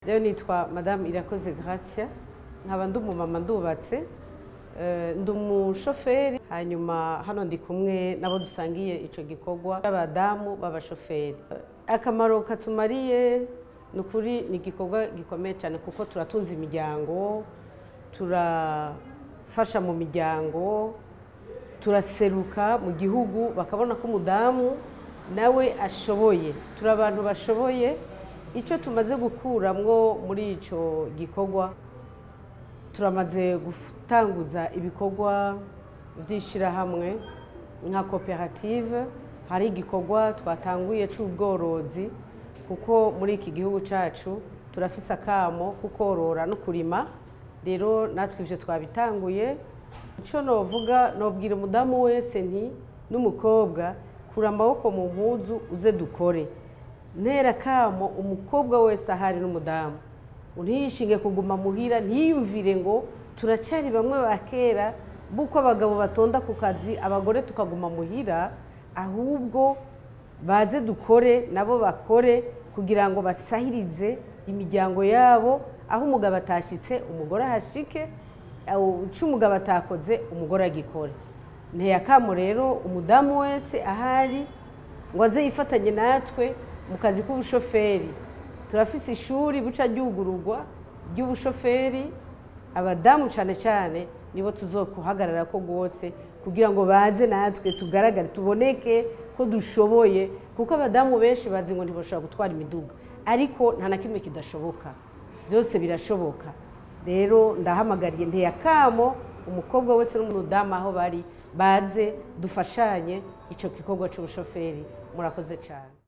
Rero nitwa Madame Irakoze Gratia, nkaba ndi umumama ndubatse, ndi umushoferi, hanyuma hano ndi kumwe nabo dusangiye ico gikorwa c'abadamu b'abashoferi. Akamaro katumariye nukuri ni igikorwa gikomeye cyane kuko turatunza imiryango, turafasha mu miryango, turaseruka mu gihugu bakabona ko umudamu nawe ashoboye. Turi abantu bashoboye. Icyo tumaze gukuramwo muri ico gikorwa, turamaze gutanguza ibikorwa vy'ishirahamwe nka koperative. Hari igikorwa twatanguye c'ubworozi kuko muri iki gihugu cacu turafise akamo kukorora no kurima. Rero natwe ivyo twabitanguye. Ico novuga, nobwira umudamu wese nti n'umukobwa, kura amaboko mu mpuzu uze dukore. Ntera kamo umukobwa wese ahari n'umudamu, ntiyishinge kuguma muhira, ntiyumvire ngo turacyari bamwe bakera buko abagabo batonda ku kazi abagore tukaguma muhira, ahubwo baze dukore, nabo bakore kugira ngo basahirize imiryango yabo. Aho umugabo atashitse umugore ahashike, ico umugabo atakoze umugore agikore. Nteye akamo rero umudamu wese ahari ngo aze yifatanye natwe mu kazi k'ubushoferi. Turafise ishuri buca ryugururwa ry'ubushoferi. Abadamu cane cane nibo tuzokuhagarara ko gose kugira ngo baze natwe tugaragare, tuboneke ko dushoboye, kuko abadamu benshi bazi ngo ntibashobora gutwara imiduga, ariko nta na kimwe kidashoboka, byose birashoboka. Rero ndahamagariye, nteye akamo umukobwa wese n'umudamu aho bari, baze dufashanye ico gikorwa c'ubushoferi. Murakoze cyane.